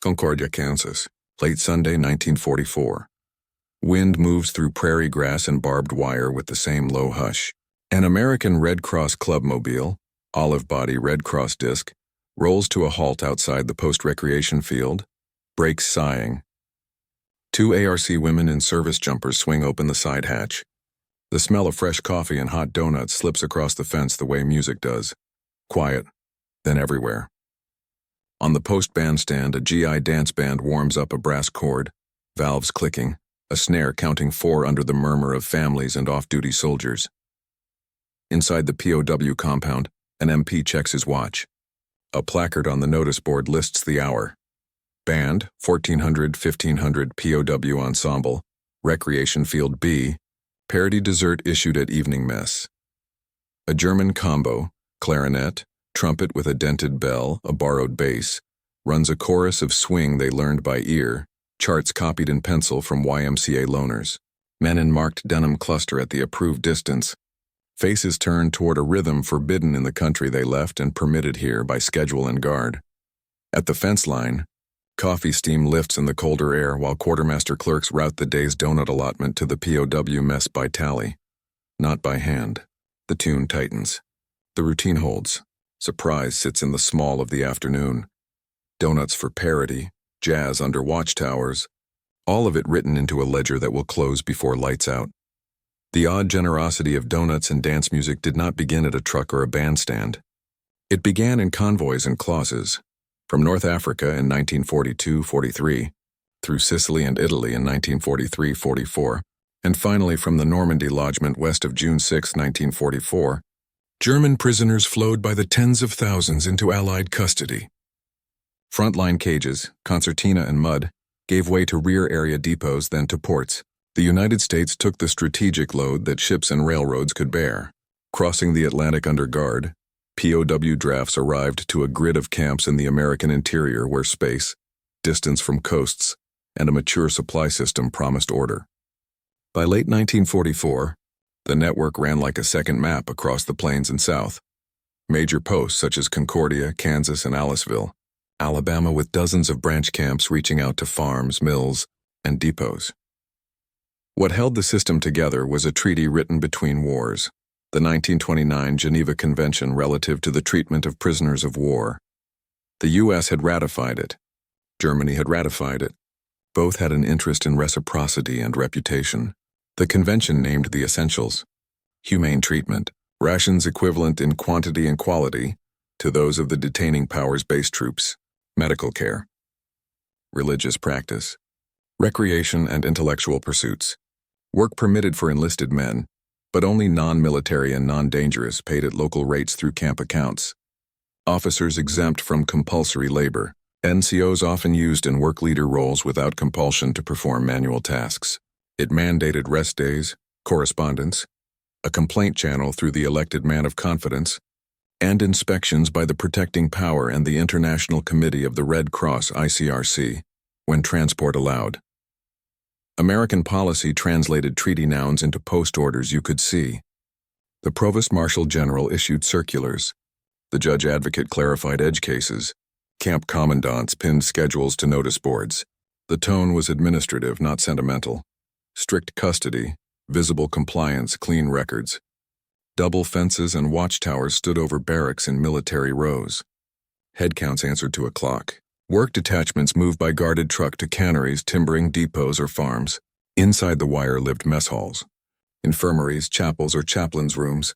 Concordia, Kansas, late Sunday, 1944. Wind moves through prairie grass and barbed wire with the same low hush. An American Red Cross clubmobile, olive body Red Cross disc, rolls to a halt outside the post-recreation field, brakes sighing. Two ARC women in service jumpers swing open the side hatch. The smell of fresh coffee and hot donuts slips across the fence the way music does. Quiet, then everywhere. On the post bandstand, a GI dance band warms up a brass cord, valves clicking, a snare counting 4 under the murmur of families and off-duty soldiers. Inside the POW compound, an MP checks his watch. A placard on the notice board lists the hour. Band, 1400-1500 POW Ensemble, Recreation Field B, parity dessert issued at evening mess. A German combo, clarinet, trumpet with a dented bell, a borrowed bass, runs a chorus of swing they learned by ear, charts copied in pencil from YMCA loners. Men in marked denim cluster at the approved distance, faces turned toward a rhythm forbidden in the country they left and permitted here by schedule and guard. At the fence line, coffee steam lifts in the colder air while quartermaster clerks route the day's donut allotment to the POW mess by tally, not by hand. The tune tightens. The routine holds. Surprise sits in the small of the afternoon. Donuts for parity, jazz under watchtowers, all of it written into a ledger that will close before lights out. The odd generosity of donuts and dance music did not begin at a truck or a bandstand. It began in convoys and clauses, from North Africa in 1942-43, through Sicily and Italy in 1943-44, and finally from the Normandy lodgment west of June 6, 1944, German prisoners flowed by the tens of thousands into Allied custody. Frontline cages, concertina and mud, gave way to rear area depots, then to ports. The United States took the strategic load that ships and railroads could bear. Crossing the Atlantic under guard, POW drafts arrived to a grid of camps in the American interior where space, distance from coasts, and a mature supply system promised order. By late 1944, the network ran like a second map across the plains and south. Major posts such as Concordia, Kansas, and Aliceville, Alabama, with dozens of branch camps reaching out to farms, mills, and depots. What held the system together was a treaty written between wars, the 1929 Geneva Convention relative to the treatment of prisoners of war. The U.S. had ratified it. Germany had ratified it. Both had an interest in reciprocity and reputation. The convention named the essentials: humane treatment, rations equivalent in quantity and quality to those of the detaining powers' base troops, medical care, religious practice, recreation and intellectual pursuits, work permitted for enlisted men, but only non-military and non-dangerous paid at local rates through camp accounts, officers exempt from compulsory labor, NCOs often used in work leader roles without compulsion to perform manual tasks. It mandated rest days, correspondence, a complaint channel through the elected man of confidence, and inspections by the protecting power and the International Committee of the Red Cross ICRC, when transport allowed. American policy translated treaty nouns into post orders you could see. The Provost Marshal General issued circulars. The Judge Advocate clarified edge cases. Camp commandants pinned schedules to notice boards. The tone was administrative, not sentimental. Strict custody, visible compliance, clean records. Double fences and watchtowers stood over barracks in military rows. Headcounts answered to a clock. Work detachments moved by guarded truck to canneries, timbering depots, or farms. Inside the wire lived mess halls, infirmaries, chapels, or chaplains' rooms,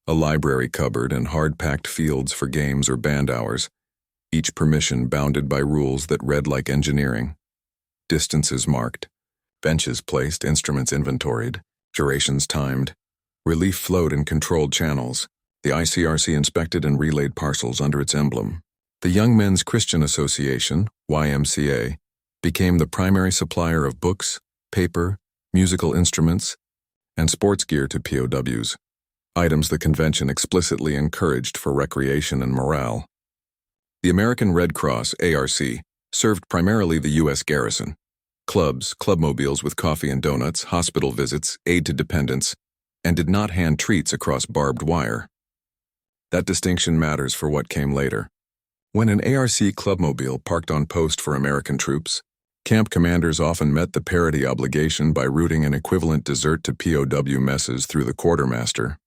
a library cupboard, and hard-packed fields for games or band hours, each permission bounded by rules that read like engineering. Distances marked, benches placed, instruments inventoried, durations timed. Relief flowed in controlled channels. The ICRC inspected and relayed parcels under its emblem. The Young Men's Christian Association, YMCA, became the primary supplier of books, paper, musical instruments, and sports gear to POWs, items the convention explicitly encouraged for recreation and morale. The American Red Cross, ARC, served primarily the U.S. garrison. Clubs, clubmobiles with coffee and donuts, hospital visits, aid to dependents, and did not hand treats across barbed wire. That distinction matters for what came later. When an ARC clubmobile parked on post for American troops, camp commanders often met the parity obligation by routing an equivalent dessert to POW messes through the quartermaster,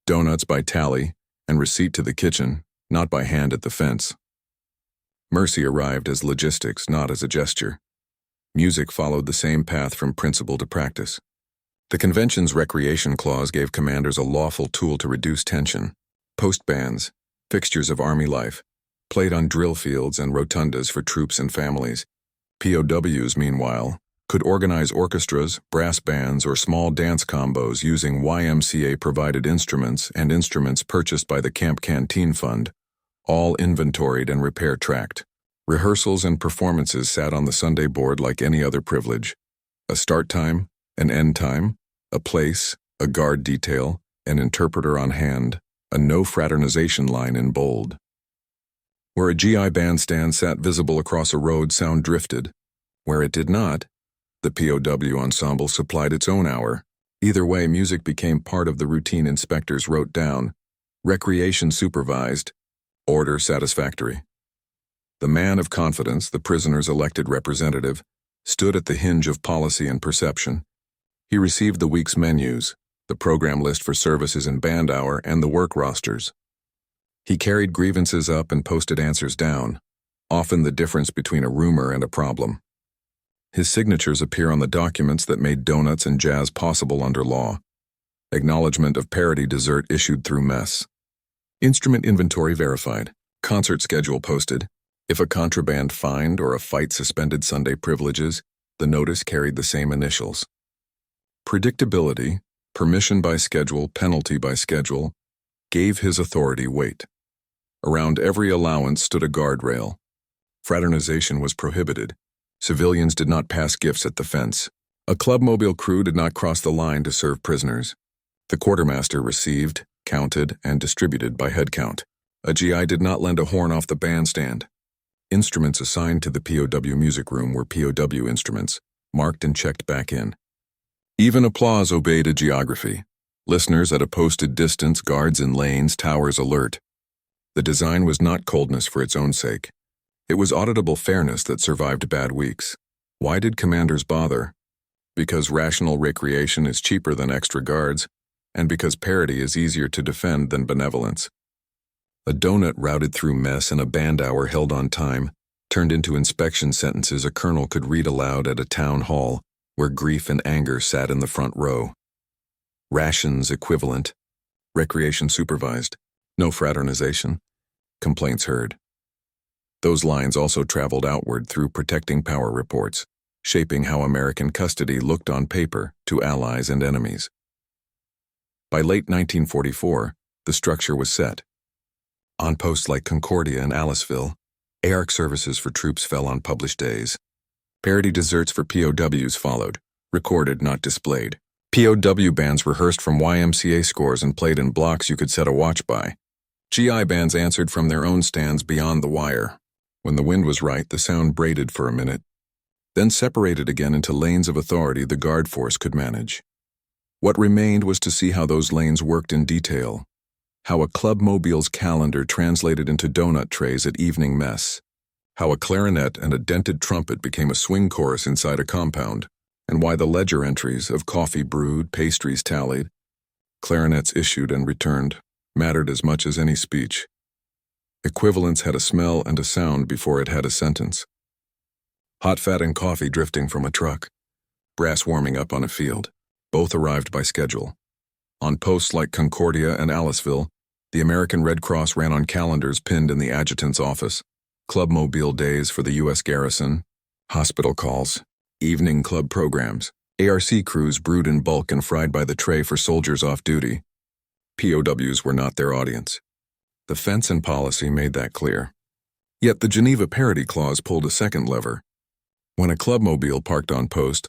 donuts by tally, and receipt to the kitchen, not by hand at the fence. Mercy arrived as logistics, not as a gesture. Music followed the same path from principle to practice. The convention's recreation clause gave commanders a lawful tool to reduce tension. Post bands, fixtures of Army life, played on drill fields and rotundas for troops and families. POWs, meanwhile, could organize orchestras, brass bands, or small dance combos using YMCA-provided instruments and instruments purchased by the Camp Canteen Fund, all inventoried and repair-tracked. Rehearsals and performances sat on the Sunday board like any other privilege. A start time, an end time, a place, a guard detail, an interpreter on hand, a no fraternization line in bold. Where a GI bandstand sat visible across a road, sound drifted. Where it did not, the POW ensemble supplied its own hour. Either way, music became part of the routine inspectors wrote down. Recreation supervised, order satisfactory. The man of confidence, the prisoner's elected representative, stood at the hinge of policy and perception. He received the week's menus, the program list for services in band hour, and the work rosters. He carried grievances up and posted answers down, often the difference between a rumor and a problem. His signatures appear on the documents that made donuts and jazz possible under law. Acknowledgement of parity dessert issued through mess. Instrument inventory verified. Concert schedule posted. If a contraband fined or a fight suspended Sunday privileges, the notice carried the same initials. Predictability, permission by schedule, penalty by schedule, gave his authority weight. Around every allowance stood a guardrail. Fraternization was prohibited. Civilians did not pass gifts at the fence. A clubmobile crew did not cross the line to serve prisoners. The quartermaster received, counted, and distributed by headcount. A GI did not lend a horn off the bandstand. Instruments assigned to the POW music room were POW instruments, marked and checked back in. Even applause obeyed a geography. Listeners at a posted distance, guards in lanes, towers alert. The design was not coldness for its own sake. It was auditable fairness that survived bad weeks. Why did commanders bother? Because rational recreation is cheaper than extra guards, and because parity is easier to defend than benevolence. A donut routed through mess and a band hour held on time turned into inspection sentences a colonel could read aloud at a town hall where grief and anger sat in the front row. Rations equivalent, recreation supervised, no fraternization, complaints heard. Those lines also traveled outward through protecting power reports, shaping how American custody looked on paper to allies and enemies. By late 1944, the structure was set. On posts like Concordia and Aliceville, ARC services for troops fell on published days. Parity desserts for POWs followed, recorded, not displayed. POW bands rehearsed from YMCA scores and played in blocks you could set a watch by. GI bands answered from their own stands beyond the wire. When the wind was right, the sound braided for a minute, then separated again into lanes of authority the guard force could manage. What remained was to see how those lanes worked in detail, how a clubmobile's calendar translated into donut trays at evening mess, how a clarinet and a dented trumpet became a swing chorus inside a compound, and why the ledger entries of coffee brewed, pastries tallied, clarinets issued and returned, mattered as much as any speech. Equivalence had a smell and a sound before it had a sentence. Hot fat and coffee drifting from a truck, brass warming up on a field, both arrived by schedule. On posts like Concordia and Aliceville, the American Red Cross ran on calendars pinned in the adjutant's office. Clubmobile days for the U.S. garrison, hospital calls, evening club programs. ARC crews brewed in bulk and fried by the tray for soldiers off duty. POWs were not their audience. The fence and policy made that clear. Yet the Geneva parity clause pulled a second lever. When a clubmobile parked on post,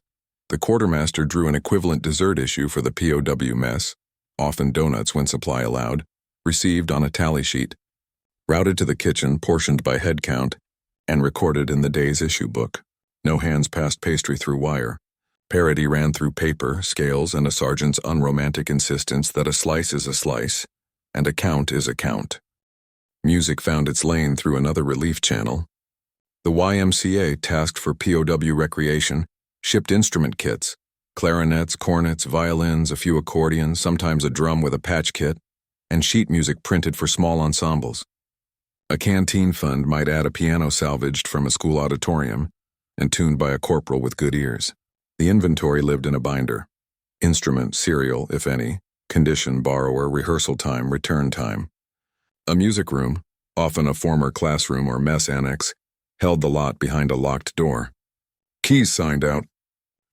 the quartermaster drew an equivalent dessert issue for the POW mess, often donuts when supply allowed, received on a tally sheet, routed to the kitchen, portioned by head count, and recorded in the day's issue book. No hands passed pastry through wire. Parity ran through paper, scales, and a sergeant's unromantic insistence that a slice is a slice, and a count is a count. Music found its lane through another relief channel. The YMCA, tasked for POW recreation, shipped instrument kits, clarinets, cornets, violins, a few accordions, sometimes a drum with a patch kit, and sheet music printed for small ensembles. A canteen fund might add a piano salvaged from a school auditorium and tuned by a corporal with good ears. The inventory lived in a binder. Instrument, serial, if any, condition, borrower, rehearsal time, return time. A music room, often a former classroom or mess annex, held the lot behind a locked door. Keys signed out.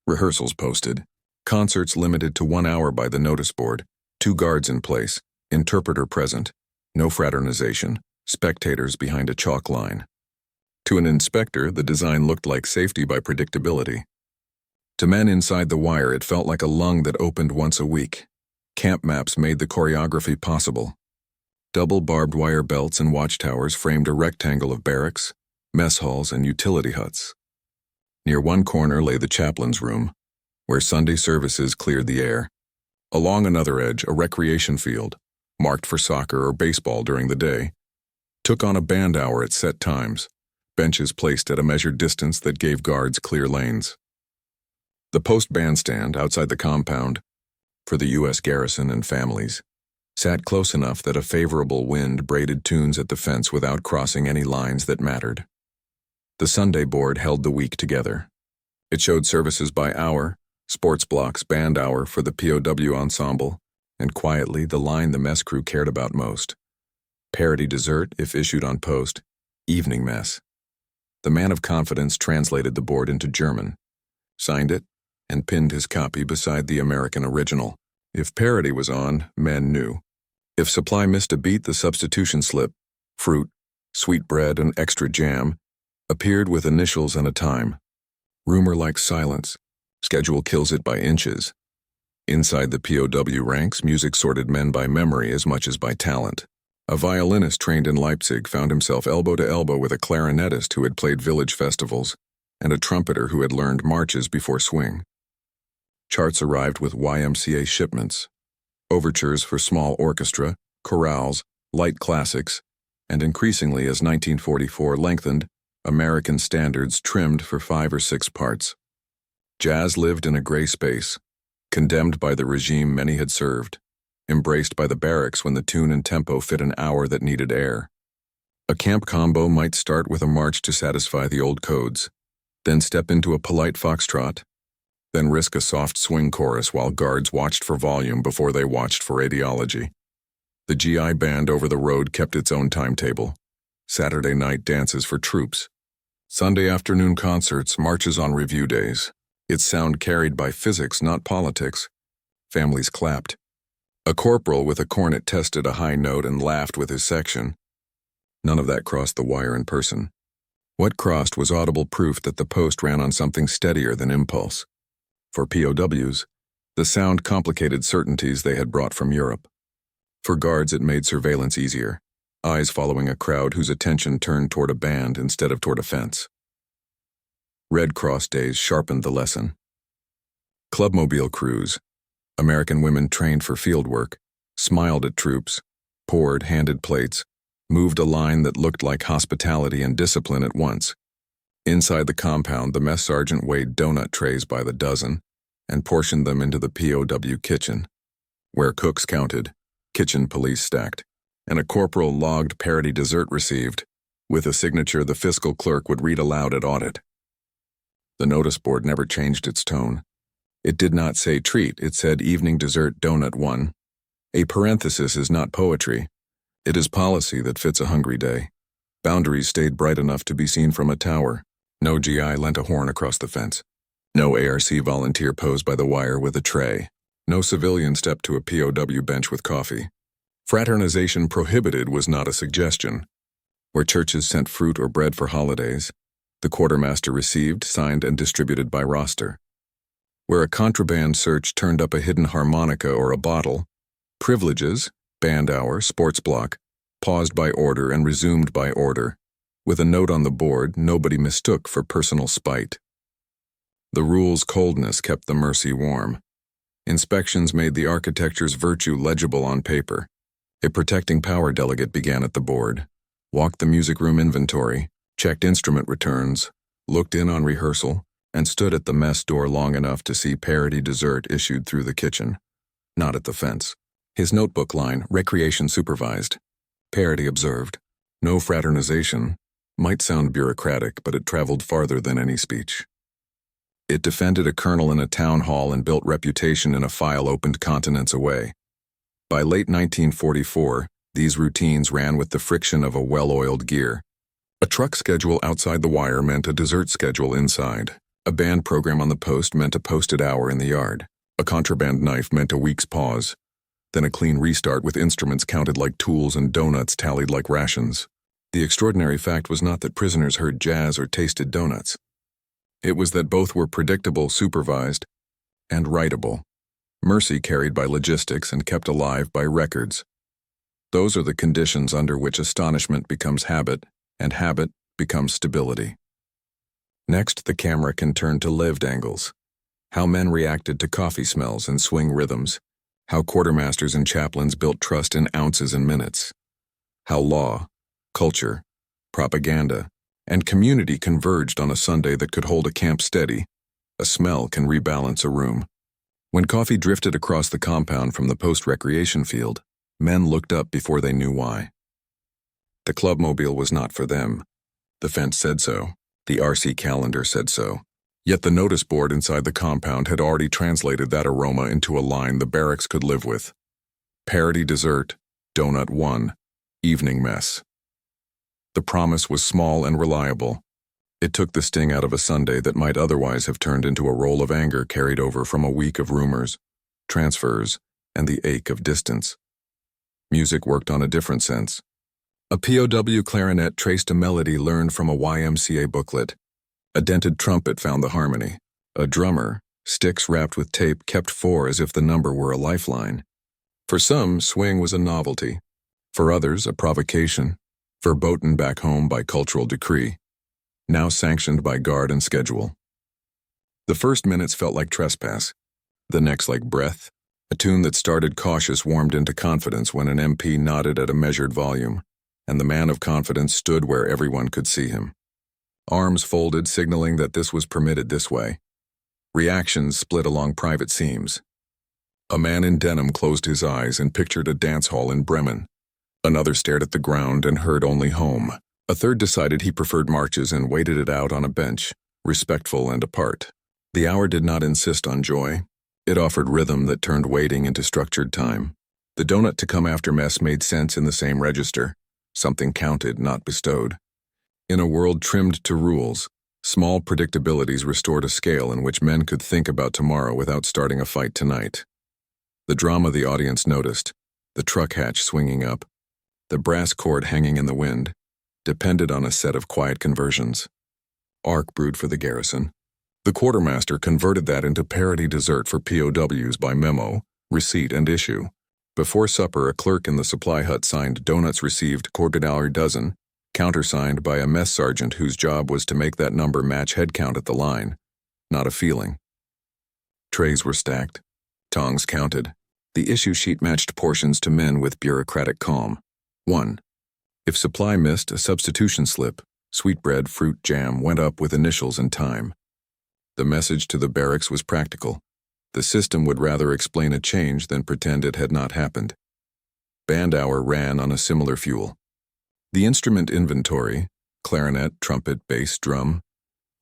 Rehearsals posted. Concerts limited to 1 hour by the notice board. 2 guards in place. Interpreter present. No fraternization. Spectators behind a chalk line. To an inspector, the design looked like safety by predictability. To men inside the wire, it felt like a lung that opened once a week. Camp maps made the choreography possible. Double barbed wire belts and watchtowers framed a rectangle of barracks, mess halls, and utility huts. Near one corner lay the chaplain's room, where Sunday services cleared the air. Along another edge, a recreation field, marked for soccer or baseball during the day, took on a band hour at set times, benches placed at a measured distance that gave guards clear lanes. The post bandstand outside the compound, for the U.S. garrison and families, sat close enough that a favorable wind braided tunes at the fence without crossing any lines that mattered. The Sunday board held the week together. It showed services by hour, sports blocks, band hour for the POW ensemble, and quietly the line the mess crew cared about most. Parity dessert, if issued on post, evening mess. The man of confidence translated the board into German, signed it, and pinned his copy beside the American original. If parity was on, men knew. If supply missed a beat, the substitution slip, fruit, sweet bread, and extra jam, appeared with initials and a time. Rumor likes silence. Schedule kills it by inches. Inside the POW ranks, music sorted men by memory as much as by talent. A violinist trained in Leipzig found himself elbow to elbow with a clarinetist who had played village festivals and a trumpeter who had learned marches before swing. Charts arrived with YMCA shipments, overtures for small orchestra, chorales, light classics, and increasingly as 1944 lengthened, American standards trimmed for 5 or 6 parts. Jazz lived in a gray space, condemned by the regime many had served, embraced by the barracks when the tune and tempo fit an hour that needed air. A camp combo might start with a march to satisfy the old codes, then step into a polite foxtrot, then risk a soft swing chorus while guards watched for volume before they watched for ideology. The GI band over the road kept its own timetable. Saturday night dances for troops. Sunday afternoon concerts, marches on review days. Its sound carried by physics, not politics. Families clapped. A corporal with a cornet tested a high note and laughed with his section. None of that crossed the wire in person. What crossed was audible proof that the post ran on something steadier than impulse. For POWs, the sound complicated certainties they had brought from Europe. For guards, it made surveillance easier, eyes following a crowd whose attention turned toward a band instead of toward a fence. Red Cross days sharpened the lesson. Clubmobile crews, American women trained for field work, smiled at troops, poured, handed plates, moved a line that looked like hospitality and discipline at once. Inside the compound, the mess sergeant weighed donut trays by the dozen and portioned them into the POW kitchen, where cooks counted, kitchen police stacked, and a corporal logged parity dessert received, with a signature the fiscal clerk would read aloud at audit. The notice board never changed its tone. It did not say treat, it said evening dessert donut 1. A parenthesis is not poetry. It is policy that fits a hungry day. Boundaries stayed bright enough to be seen from a tower. No GI lent a horn across the fence. No ARC volunteer posed by the wire with a tray. No civilian stepped to a POW bench with coffee. Fraternization prohibited was not a suggestion. Where churches sent fruit or bread for holidays, the quartermaster received, signed, and distributed by roster. Where a contraband search turned up a hidden harmonica or a bottle, privileges, band hour, sports block, paused by order and resumed by order, with a note on the board nobody mistook for personal spite. The rule's coldness kept the mercy warm. Inspections made the architecture's virtue legible on paper. A protecting power delegate began at the board. walked the music room inventory, checked instrument returns, looked in on rehearsal, and stood at the mess door long enough to see parity dessert issued through the kitchen, not at the fence. His notebook line, recreation supervised. Parity observed. No fraternization. Might sound bureaucratic, but it traveled farther than any speech. It defended a colonel in a town hall and built reputation in a file opened continents away. By late 1944, these routines ran with the friction of a well-oiled gear. A truck schedule outside the wire meant a dessert schedule inside. A band program on the post meant a posted hour in the yard. A contraband knife meant a week's pause. Then a clean restart with instruments counted like tools and donuts tallied like rations. The extraordinary fact was not that prisoners heard jazz or tasted donuts. It was that both were predictable, supervised, and writable. Mercy carried by logistics and kept alive by records. Those are the conditions under which astonishment becomes habit, and habit becomes stability. Next, the camera can turn to lived angles. How men reacted to coffee smells and swing rhythms. How quartermasters and chaplains built trust in ounces and minutes. How law, culture, propaganda, and community converged on a Sunday that could hold a camp steady. A smell can rebalance a room. When coffee drifted across the compound from the post-recreation field, men looked up before they knew why. The clubmobile was not for them. The fence said so. The RC calendar said so. Yet the notice board inside the compound had already translated that aroma into a line the barracks could live with. Parity dessert, donut 1, evening mess. The promise was small and reliable. It took the sting out of a Sunday that might otherwise have turned into a roll of anger carried over from a week of rumors, transfers, and the ache of distance. Music worked on a different sense. A POW clarinet traced a melody learned from a YMCA booklet. A dented trumpet found the harmony. A drummer, sticks wrapped with tape, kept 4 as if the number were a lifeline. For some, swing was a novelty. For others, a provocation, verboten back home by cultural decree, now sanctioned by guard and schedule. The first minutes felt like trespass, the next like breath. A tune that started cautious warmed into confidence when an MP nodded at a measured volume, and the man of confidence stood where everyone could see him. Arms folded, signaling that this was permitted this way. Reactions split along private seams. A man in denim closed his eyes and pictured a dance hall in Bremen. Another stared at the ground and heard only home. A third decided he preferred marches and waited it out on a bench, respectful and apart. The hour did not insist on joy. It offered rhythm that turned waiting into structured time. The donut to come after mess made sense in the same register. Something counted, not bestowed. In a world trimmed to rules, small predictabilities restored a scale in which men could think about tomorrow without starting a fight tonight. The drama the audience noticed, the truck hatch swinging up, the brass cord hanging in the wind, depended on a set of quiet conversions. Ark brewed for the garrison. The quartermaster converted that into parity dessert for POWs by memo, receipt, and issue. Before supper, a clerk in the supply hut signed donuts received $quarter dozen, countersigned by a mess sergeant whose job was to make that number match headcount at the line, not a feeling. Trays were stacked. Tongs counted. The issue sheet matched portions to men with bureaucratic calm. 1. If supply missed, a substitution slip, sweetbread, fruit, jam, went up with initials and time. The message to the barracks was practical. The system would rather explain a change than pretend it had not happened. Band hour ran on a similar fuel. The instrument inventory, clarinet, trumpet, bass, drum,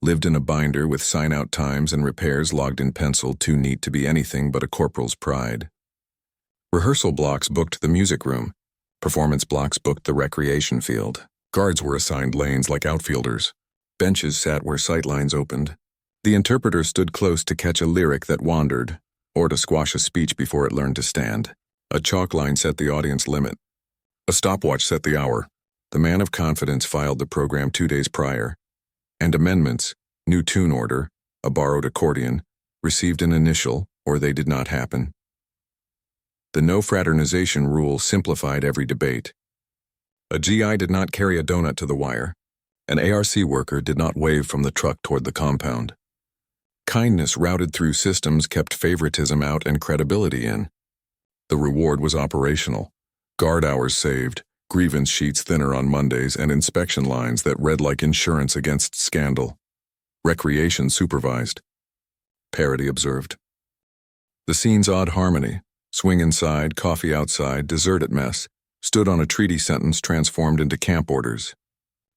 lived in a binder with sign-out times and repairs logged in pencil, too neat to be anything but a corporal's pride. Rehearsal blocks booked the music room. Performance blocks booked the recreation field. Guards were assigned lanes like outfielders. Benches sat where sightlines opened. The interpreter stood close to catch a lyric that wandered, or to squash a speech before it learned to stand. A chalk line set the audience limit. A stopwatch set the hour. The man of confidence filed the program 2 days prior. And amendments, new tune order, a borrowed accordion, received an initial, or they did not happen. The no fraternization rule simplified every debate. A GI did not carry a donut to the wire. An ARC worker did not wave from the truck toward the compound. Kindness routed through systems kept favoritism out and credibility in. The reward was operational. Guard hours saved, grievance sheets thinner on Mondays, and inspection lines that read like insurance against scandal. Recreation supervised. Parity observed. The scene's odd harmony, swing inside, coffee outside, dessert at mess, stood on a treaty sentence transformed into camp orders.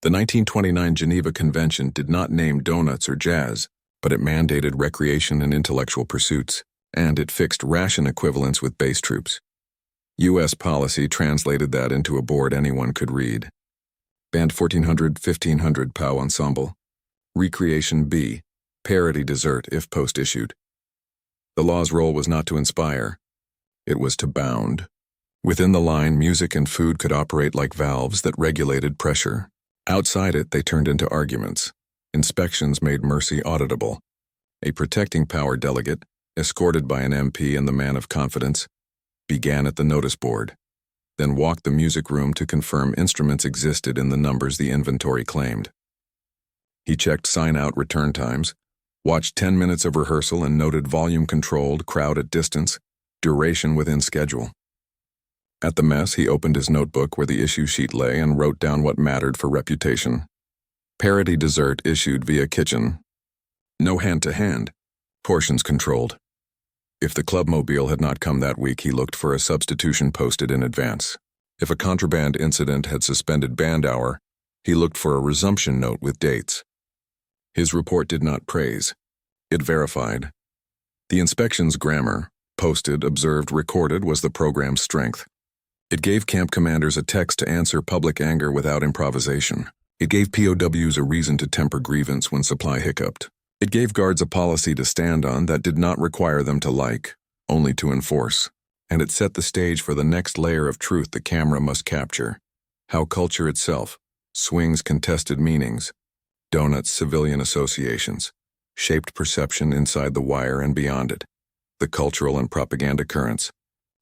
The 1929 Geneva Convention did not name donuts or jazz, but it mandated recreation and intellectual pursuits, and it fixed ration equivalents with base troops. U.S. policy translated that into a board anyone could read. Band 1400-1500 POW Ensemble. Recreation B. Parity dessert if post-issued. The law's role was not to inspire. It was to bound. Within the line, music and food could operate like valves that regulated pressure. Outside it, they turned into arguments. Inspections made mercy auditable. A protecting power delegate, escorted by an MP and the man of confidence, began at the notice board, then walked the music room to confirm instruments existed in the numbers the inventory claimed. He checked sign-out return times, watched 10 minutes of rehearsal and noted volume-controlled, crowd at distance, duration within schedule. At the mess, he opened his notebook where the issue sheet lay and wrote down what mattered for reputation. Parity dessert issued via kitchen. No hand-to-hand. Portions controlled. If the clubmobile had not come that week, he looked for a substitution posted in advance. If a contraband incident had suspended band hour, he looked for a resumption note with dates. His report did not praise. It verified. The inspection's grammar, posted, observed, recorded, was the program's strength. It gave camp commanders a text to answer public anger without improvisation. It gave POWs a reason to temper grievance when supply hiccuped. It gave guards a policy to stand on that did not require them to like, only to enforce. And it set the stage for the next layer of truth the camera must capture. How culture itself, swings contested meanings, donuts civilian associations, shaped perception inside the wire and beyond it, the cultural and propaganda currents,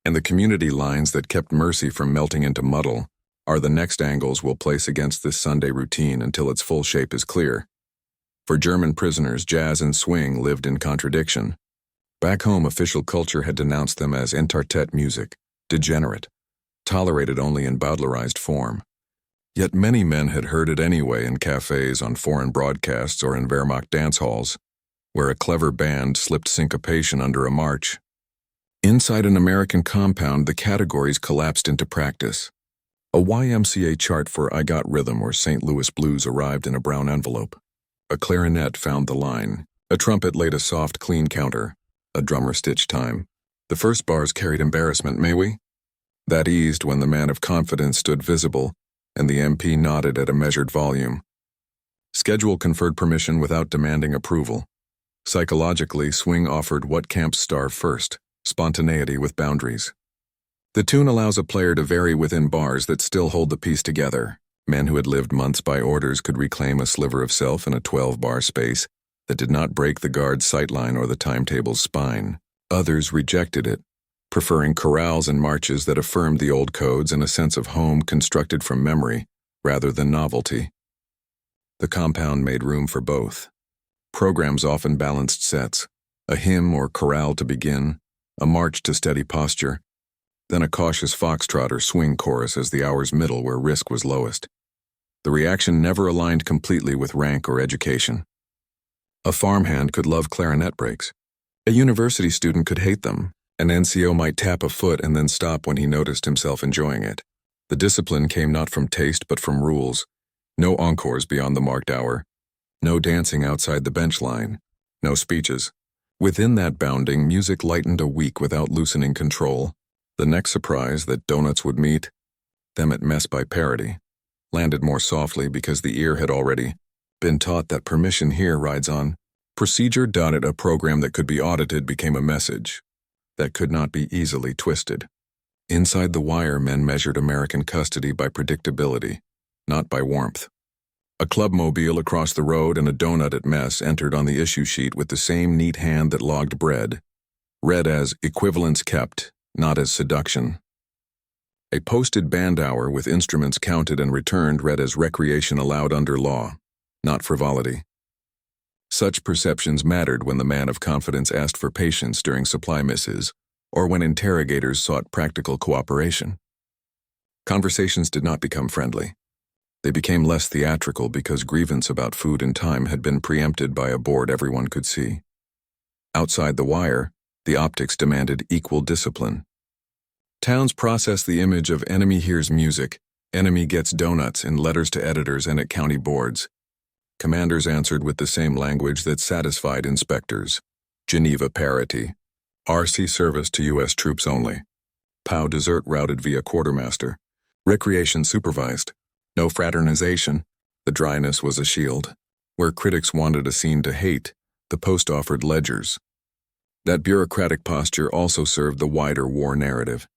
and the community lines that kept mercy from melting into muddle are the next angles we'll place against this Sunday routine until its full shape is clear. For German prisoners, jazz and swing lived in contradiction. Back home, official culture had denounced them as entartet music, degenerate, tolerated only in bowdlerized form. Yet many men had heard it anyway in cafes, on foreign broadcasts, or in Wehrmacht dance halls, where a clever band slipped syncopation under a march. Inside an American compound, the categories collapsed into practice. A YMCA chart for I Got Rhythm or St. Louis Blues arrived in a brown envelope. A clarinet found the line. A trumpet laid a soft, clean counter. A drummer stitched time. The first bars carried embarrassment, may we? That eased when the man of confidence stood visible, and the MP nodded at a measured volume. Schedule conferred permission without demanding approval. Psychologically, swing offered what camps starve first: spontaneity with boundaries. The tune allows a player to vary within bars that still hold the piece together. Men who had lived months by orders could reclaim a sliver of self in a 12-bar space that did not break the guard's sightline or the timetable's spine. Others rejected it, preferring chorales and marches that affirmed the old codes and a sense of home constructed from memory rather than novelty. The compound made room for both. Programs often balanced sets: a hymn or chorale to begin, a march to steady posture, then a cautious foxtrot or swing chorus as the hour's middle where risk was lowest. The reaction never aligned completely with rank or education. A farmhand could love clarinet breaks. A university student could hate them. An NCO might tap a foot and then stop when he noticed himself enjoying it. The discipline came not from taste but from rules. No encores beyond the marked hour. No dancing outside the bench line. No speeches. Within that bounding, music lightened a week without loosening control. The next surprise that donuts would meet them at mess by parity landed more softly because the ear had already been taught that permission here rides on procedure. A program that could be audited became a message that could not be easily twisted. Inside the wire, men measured American custody by predictability, not by warmth. A clubmobile across the road and a donut at mess entered on the issue sheet with the same neat hand that logged bread, read as equivalence kept, not as seduction. A posted band hour with instruments counted and returned read as recreation allowed under law, not frivolity. Such perceptions mattered when the man of confidence asked for patience during supply misses, or when interrogators sought practical cooperation. Conversations did not become friendly. They became less theatrical because grievance about food and time had been preempted by a board everyone could see. Outside the wire, the optics demanded equal discipline. Towns process the image of enemy hears music, enemy gets donuts in letters to editors and at county boards. Commanders answered with the same language that satisfied inspectors. Geneva parity. RC service to U.S. troops only. POW dessert routed via quartermaster. Recreation supervised. No fraternization. The dryness was a shield. Where critics wanted a scene to hate, the post offered ledgers. That bureaucratic posture also served the wider war narrative.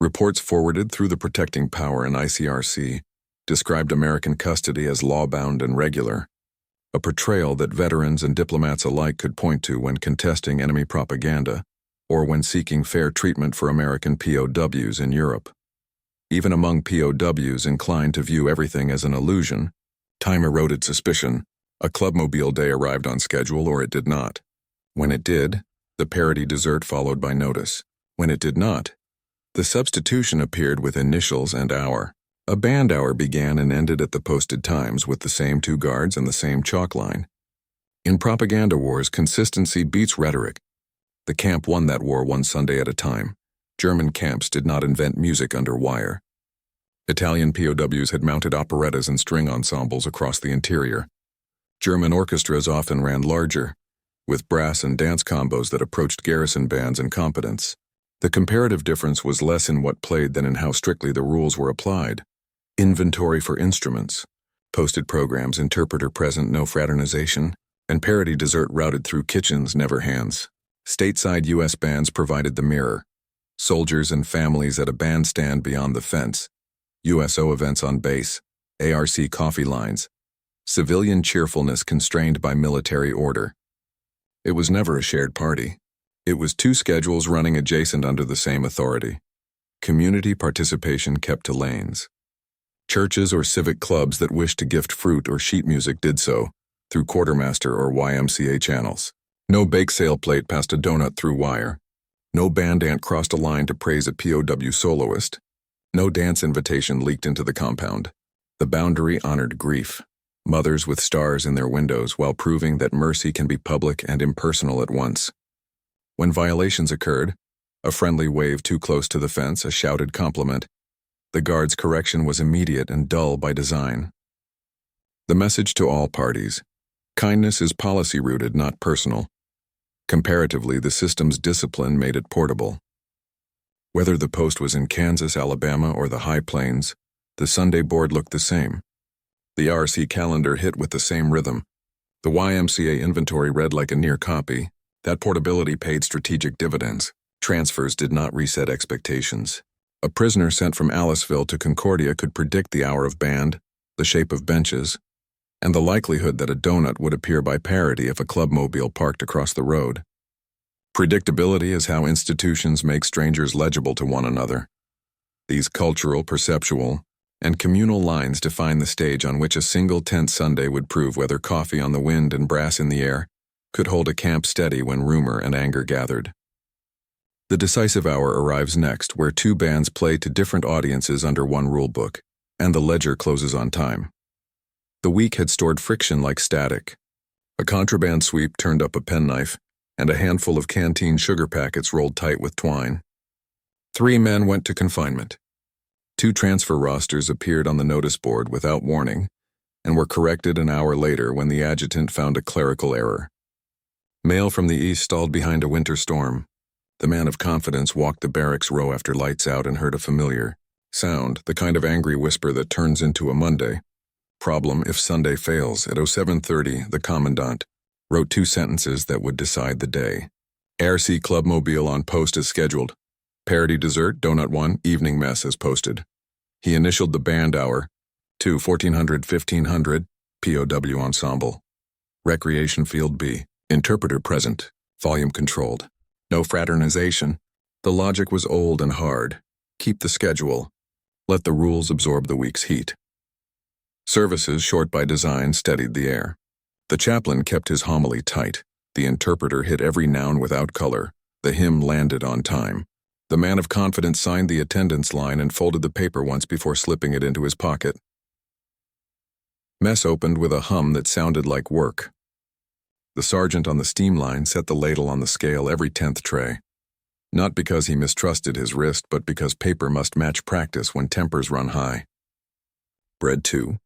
Reports forwarded through the protecting power in ICRC described American custody as law-bound and regular, a portrayal that veterans and diplomats alike could point to when contesting enemy propaganda or when seeking fair treatment for American POWs in Europe. Even among POWs inclined to view everything as an illusion, time eroded suspicion. A clubmobile day arrived on schedule or it did not. When it did, the parity dessert followed by notice. When it did not, the substitution appeared with initials and hour. A band hour began and ended at the posted times with the same 2 guards and the same chalk line. In propaganda wars, consistency beats rhetoric. The camp won that war one Sunday at a time. German camps did not invent music under wire. Italian POWs had mounted operettas and string ensembles across the interior. German orchestras often ran larger, with brass and dance combos that approached garrison bands in competence. The comparative difference was less in what played than in how strictly the rules were applied. Inventory for instruments, posted programs, interpreter present, no fraternization, and parity dessert routed through kitchens, never hands. Stateside U.S. bands provided the mirror. Soldiers and families at a bandstand beyond the fence. USO events on base. ARC coffee lines. Civilian cheerfulness constrained by military order. It was never a shared party. It was 2 schedules running adjacent under the same authority. Community participation kept to lanes. Churches or civic clubs that wished to gift fruit or sheet music did so, through quartermaster or YMCA channels. No bake sale plate passed a donut through wire. No band ant crossed a line to praise a POW soloist. No dance invitation leaked into the compound. The boundary honored grief. Mothers with stars in their windows while proving that mercy can be public and impersonal at once. When violations occurred, a friendly wave too close to the fence, a shouted compliment, the guard's correction was immediate and dull by design. The message to all parties: kindness is policy-rooted, not personal. Comparatively, the system's discipline made it portable. Whether the post was in Kansas, Alabama, or the High Plains, the Sunday board looked the same. The RC calendar hit with the same rhythm. The YMCA inventory read like a near copy. That portability paid strategic dividends. Transfers did not reset expectations. A prisoner sent from Aliceville to Concordia could predict the hour of band, the shape of benches, and the likelihood that a donut would appear by parity if a clubmobile parked across the road. Predictability is how institutions make strangers legible to one another. These cultural, perceptual, and communal lines define the stage on which a single tent Sunday would prove whether coffee on the wind and brass in the air could hold a camp steady when rumor and anger gathered. The decisive hour arrives next, where 2 bands play to different audiences under one rulebook, and the ledger closes on time. The week had stored friction like static. A contraband sweep turned up a penknife, and a handful of canteen sugar packets rolled tight with twine. 3 men went to confinement. 2 transfer rosters appeared on the notice board without warning, and were corrected an hour later when the adjutant found a clerical error. Mail from the east stalled behind a winter storm. The man of confidence walked the barracks row after lights out and heard a familiar sound, the kind of angry whisper that turns into a Monday. Problem if Sunday fails. At 07:30, the commandant wrote 2 sentences that would decide the day. ARC clubmobile on post as scheduled. Parity dessert, donut 1, evening mess as posted. He initialed the band hour to 1400-1500, POW ensemble. Recreation field B. Interpreter present. Volume controlled. No fraternization. The logic was old and hard. Keep the schedule. Let the rules absorb the week's heat. Services, short by design, steadied the air. The chaplain kept his homily tight. The interpreter hit every noun without color. The hymn landed on time. The man of confidence signed the attendance line and folded the paper once before slipping it into his pocket. Mess opened with a hum that sounded like work. The sergeant on the steam line set the ladle on the scale every 10th tray. Not because he mistrusted his wrist, but because paper must match practice when tempers run high. Bread 2,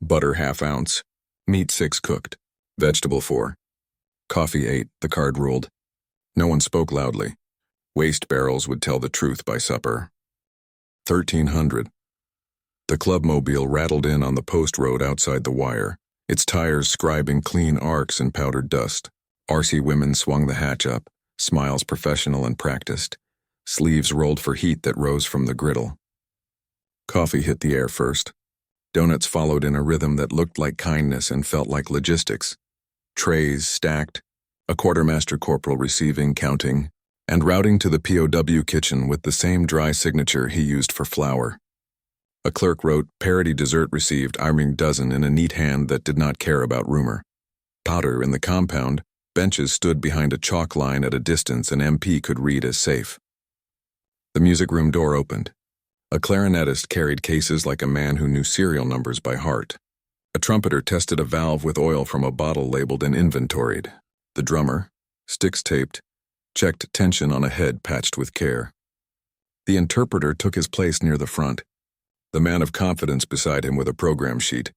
butter ½ ounce, meat 6 cooked, vegetable 4. Coffee 8, the card ruled. No one spoke loudly. Waste barrels would tell the truth by supper. 1300. The clubmobile rattled in on the post road outside the wire, its tires scribing clean arcs in powdered dust. RC women swung the hatch up, smiles professional and practiced. Sleeves rolled for heat that rose from the griddle. Coffee hit the air first. Donuts followed in a rhythm that looked like kindness and felt like logistics. Trays stacked, a quartermaster corporal receiving, counting, and routing to the POW kitchen with the same dry signature he used for flour. A clerk wrote, "Parity dessert received, ironing dozen," in a neat hand that did not care about rumor. Powder in the compound, benches stood behind a chalk line at a distance an MP could read as safe. The music room door opened. A clarinetist carried cases like a man who knew serial numbers by heart. A trumpeter tested a valve with oil from a bottle labeled and inventoried. The drummer, sticks taped, checked tension on a head patched with care. The interpreter took his place near the front, the man of confidence beside him with a program sheet.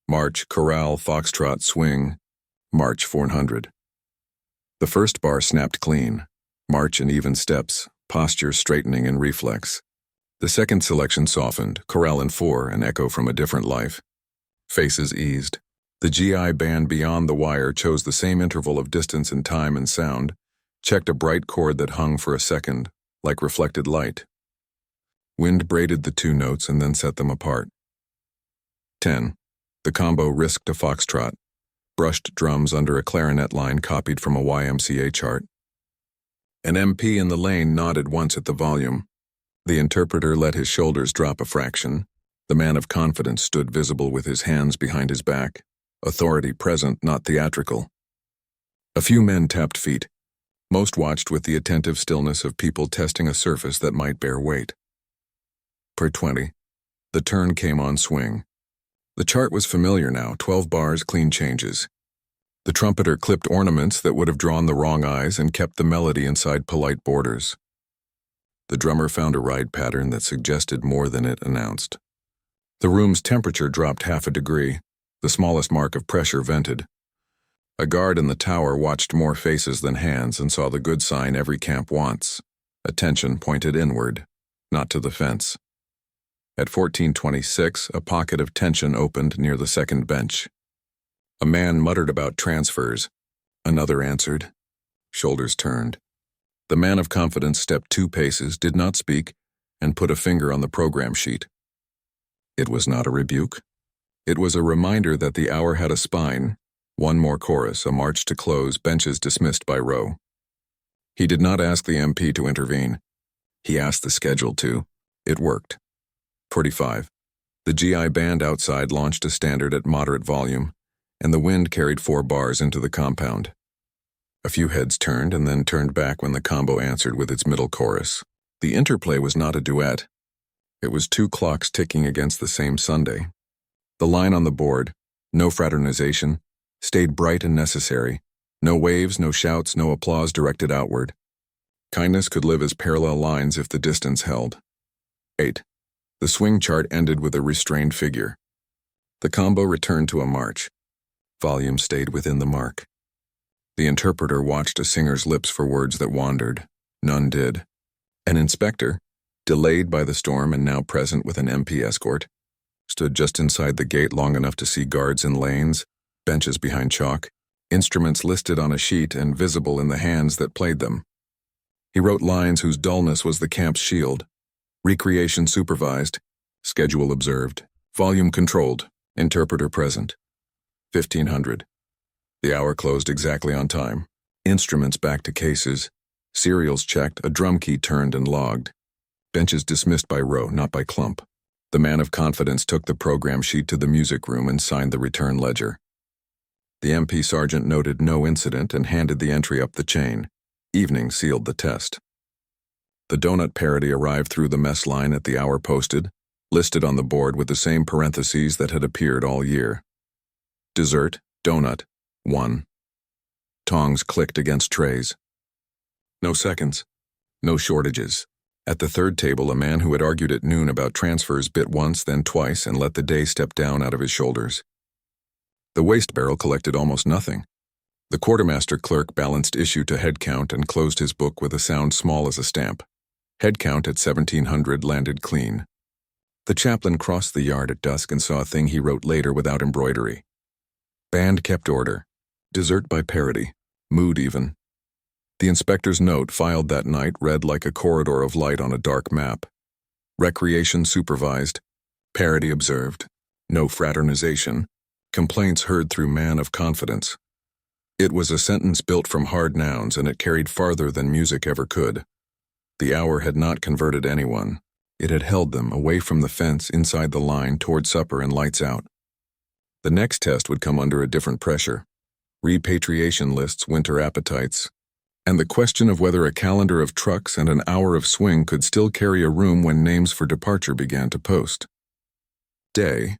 March, chorale, foxtrot, swing, march 400. The first bar snapped clean, march in even steps, posture straightening in reflex. The second selection softened, chorale in 4, an echo from a different life. Faces eased. The GI band beyond the wire chose the same interval of distance in time and sound, checked a bright chord that hung for a second, like reflected light. Wind braided the 2 notes and then set them apart. 10. The combo risked a foxtrot, brushed drums under a clarinet line copied from a YMCA chart. An MP in the lane nodded once at the volume. The interpreter let his shoulders drop a fraction. The man of confidence stood visible with his hands behind his back, authority present, not theatrical. A few men tapped feet. Most watched with the attentive stillness of people testing a surface that might bear weight. Per 20. The turn came on swing. The chart was familiar now, 12 bars, clean changes. The trumpeter clipped ornaments that would have drawn the wrong eyes and kept the melody inside polite borders. The drummer found a ride pattern that suggested more than it announced. The room's temperature dropped ½ a degree, the smallest mark of pressure vented. A guard in the tower watched more faces than hands and saw the good sign every camp wants. Attention pointed inward, not to the fence. At 14:26, a pocket of tension opened near the second bench. A man muttered about transfers. Another answered. Shoulders turned. The man of confidence stepped 2 paces, did not speak, and put a finger on the program sheet. It was not a rebuke. It was a reminder that the hour had a spine. 1 more chorus, a march to close, benches dismissed by row. He did not ask the MP to intervene. He asked the schedule to. It worked. 45. The GI band outside launched a standard at moderate volume, and the wind carried 4 bars into the compound. A few heads turned and then turned back when the combo answered with its middle chorus. The interplay was not a duet. It was 2 clocks ticking against the same Sunday. The line on the board, no fraternization, stayed bright and necessary. No waves, no shouts, no applause directed outward. Kindness could live as parallel lines if the distance held. 8. The swing chart ended with a restrained figure. The combo returned to a march. Volume stayed within the mark. The interpreter watched a singer's lips for words that wandered. None did. An inspector, delayed by the storm and now present with an MP escort, stood just inside the gate long enough to see guards in lanes, benches behind chalk, instruments listed on a sheet and visible in the hands that played them. He wrote lines whose dullness was the camp's shield. Recreation supervised, schedule observed, volume controlled, interpreter present. 1500. The hour closed exactly on time. Instruments back to cases, serials checked, a drum key turned and logged. Benches dismissed by row, not by clump. The man of confidence took the program sheet to the music room and signed the return ledger. The MP sergeant noted no incident and handed the entry up the chain. Evening sealed the test. The donut parity arrived through the mess line at the hour posted, listed on the board with the same parentheses that had appeared all year. Dessert, donut, 1. Tongs clicked against trays. No seconds. No shortages. At the third table, a man who had argued at noon about transfers bit once, then twice, and let the day step down out of his shoulders. The waste barrel collected almost nothing. The quartermaster clerk balanced issue to headcount and closed his book with a sound small as a stamp. Headcount at 1700 landed clean. The chaplain crossed the yard at dusk and saw a thing he wrote later without embroidery. Band kept order. Dessert by parity. Mood even. The inspector's note filed that night read like a corridor of light on a dark map. Recreation supervised. Parity observed. No fraternization. Complaints heard through man of confidence. It was a sentence built from hard nouns, and it carried farther than music ever could. The hour had not converted anyone. It had held them away from the fence inside the line toward supper and lights out. The next test would come under a different pressure. Repatriation lists, winter appetites, and the question of whether a calendar of trucks and an hour of swing could still carry a room when names for departure began to post. Day,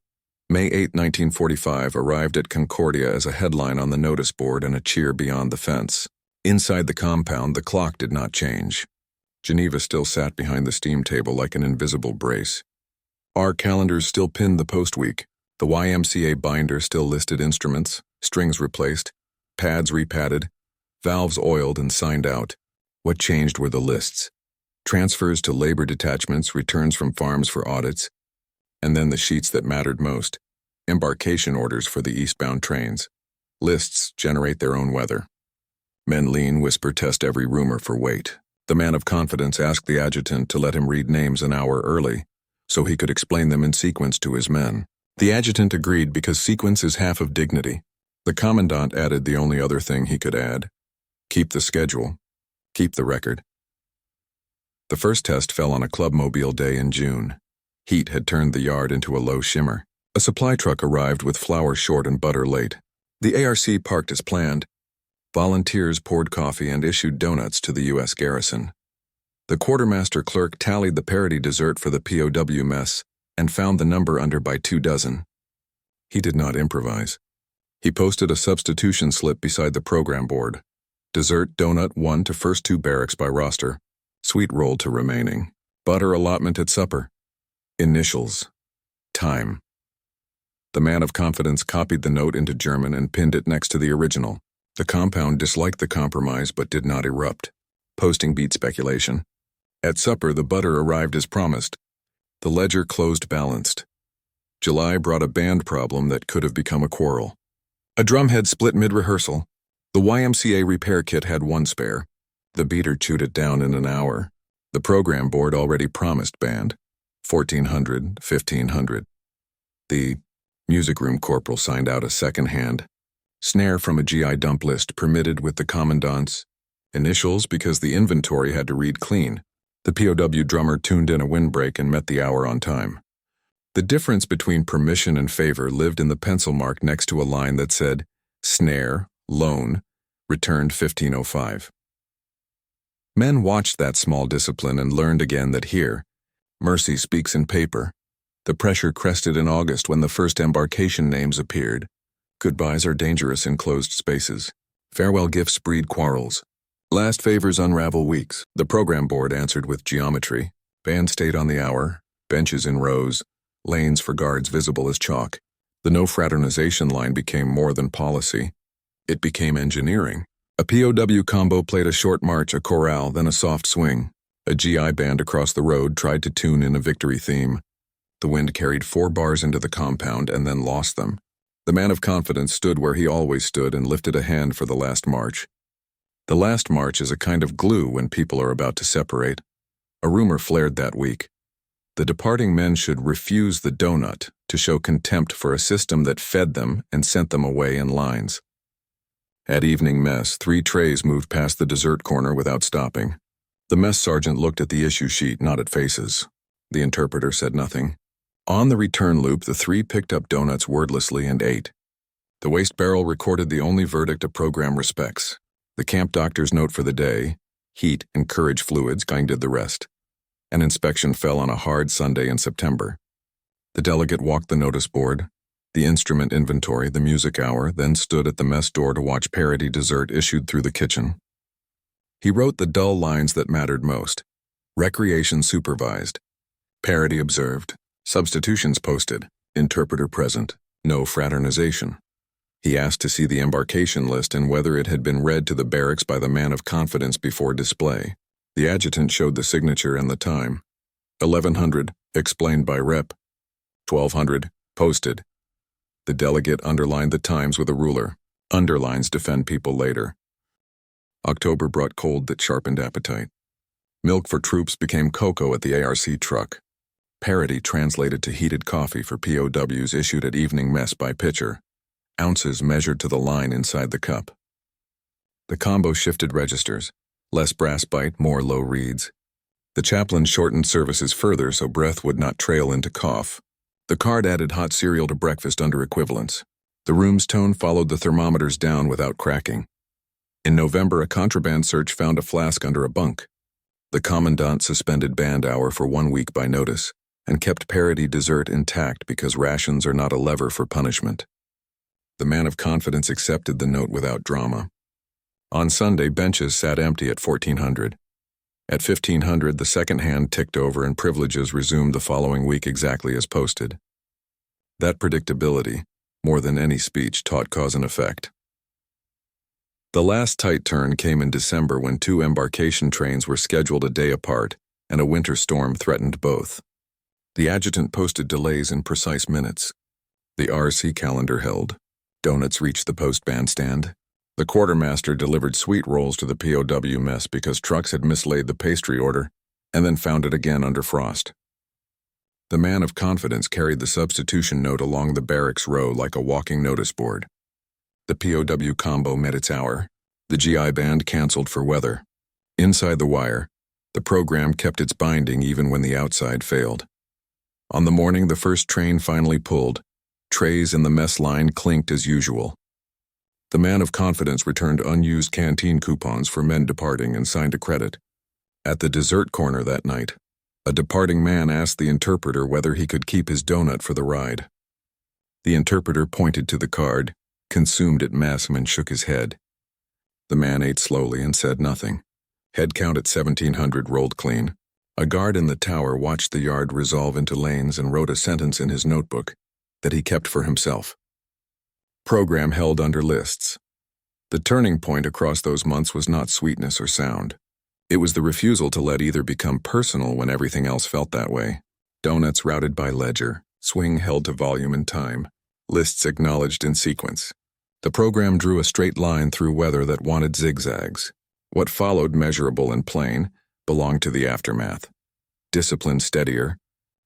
May 8, 1945, arrived at Concordia as a headline on the notice board and a cheer beyond the fence. Inside the compound, the clock did not change. Geneva still sat behind the steam table like an invisible brace. Our calendars still pinned the post week. The YMCA binder still listed instruments, strings replaced, pads repadded, valves oiled and signed out. What changed were the lists. Transfers to labor detachments, returns from farms for audits, and then the sheets that mattered most. Embarkation orders for the eastbound trains. Lists generate their own weather. Men lean, whisper, test every rumor for weight. The man of confidence asked the adjutant to let him read names an hour early, so he could explain them in sequence to his men. The adjutant agreed because sequence is half of dignity. The commandant added the only other thing he could add. Keep the schedule. Keep the record. The first test fell on a clubmobile day in June. Heat had turned the yard into a low shimmer. A supply truck arrived with flour short and butter late. The ARC parked as planned. Volunteers poured coffee and issued donuts to the U.S. garrison. The quartermaster clerk tallied the parity dessert for the POW mess and found the number under by 24. He did not improvise. He posted a substitution slip beside the program board. Dessert donut 1 to first 2 barracks by roster. Sweet roll to remaining. Butter allotment at supper. Initials. Time. The man of confidence copied the note into German and pinned it next to the original. The compound disliked the compromise but did not erupt. Posting beat speculation. At supper, the butter arrived as promised. The ledger closed balanced. July brought a band problem that could have become a quarrel. A drumhead split mid-rehearsal. The YMCA repair kit had 1 spare. The beater chewed it down in an hour. The program board already promised band. 1400, 1500. The music room corporal signed out a second hand. Snare from a GI dump list permitted with the commandant's initials because the inventory had to read clean. The POW drummer tuned in a windbreak and met the hour on time. The difference between permission and favor lived in the pencil mark next to a line that said, Snare, loan, returned 1505. Men watched that small discipline and learned again that here, mercy speaks in paper. The pressure crested in August when the first embarkation names appeared. Goodbyes are dangerous in closed spaces. Farewell gifts breed quarrels. Last favors unravel weeks. The program board answered with geometry. Band stayed on the hour, benches in rows, lanes for guards visible as chalk. The no fraternization line became more than policy. It became engineering. A POW combo played a short march, a chorale, then a soft swing. A GI band across the road tried to tune in a victory theme. The wind carried 4 bars into the compound and then lost them. The man of confidence stood where he always stood and lifted a hand for the last march. The last march is a kind of glue when people are about to separate. A rumor flared that week. The departing men should refuse the donut to show contempt for a system that fed them and sent them away in lines. At evening mess, 3 trays moved past the dessert corner without stopping. The mess sergeant looked at the issue sheet, not at faces. The interpreter said nothing. On the return loop, the 3 picked up donuts wordlessly and ate. The waste barrel recorded the only verdict a program respects. The camp doctor's note for the day, Heat and courage fluids guided the rest. An inspection fell on a hard Sunday in September. The delegate walked the notice board, the instrument inventory, the music hour, then stood at the mess door to watch parity dessert issued through the kitchen. He wrote the dull lines that mattered most. Recreation supervised. Parity observed. Substitutions posted. Interpreter present. No fraternization. He asked to see the embarkation list and whether it had been read to the barracks by the man of confidence before display. The adjutant showed the signature and the time. 1100, explained by Rep. 1200, posted. The delegate underlined the times with a ruler. Underlines defend people later. October brought cold that sharpened appetite. Milk for troops became cocoa at the ARC truck. Parity translated to heated coffee for POWs issued at evening mess by pitcher. Ounces measured to the line inside the cup. The combo shifted registers. Less brass bite, more low reads. The chaplain shortened services further so breath would not trail into cough. The card added hot cereal to breakfast under equivalence. The room's tone followed the thermometers down without cracking. In November, a contraband search found a flask under a bunk. The commandant suspended band hour for 1 week by notice and kept parity dessert intact because rations are not a lever for punishment. The man of confidence accepted the note without drama. On Sunday, benches sat empty at 1400. At 1500, the second hand ticked over and privileges resumed the following week exactly as posted. That predictability, more than any speech, taught cause and effect. The last tight turn came in December when 2 embarkation trains were scheduled a day apart and a winter storm threatened both. The adjutant posted delays in precise minutes. The RC calendar held. Donuts reached the post bandstand. The quartermaster delivered sweet rolls to the POW mess because trucks had mislaid the pastry order and then found it again under frost. The man of confidence carried the substitution note along the barracks row like a walking notice board. The POW combo met its hour. The GI band canceled for weather. Inside the wire, the program kept its binding even when the outside failed. On the morning the first train finally pulled, trays in the mess line clinked as usual. The man of confidence returned unused canteen coupons for men departing and signed a credit. At the dessert corner that night, a departing man asked the interpreter whether he could keep his donut for the ride. The interpreter pointed to the card, consumed at mess, and shook his head. The man ate slowly and said nothing. Headcount at 1700 rolled clean. A guard in the tower watched the yard resolve into lanes and wrote a sentence in his notebook that he kept for himself. Program held under lists. The turning point across those months was not sweetness or sound. It was the refusal to let either become personal when everything else felt that way. Donuts routed by ledger, swing held to volume and time, lists acknowledged in sequence. The program drew a straight line through weather that wanted zigzags. What followed, measurable and plain, belonged to the aftermath. Discipline steadier,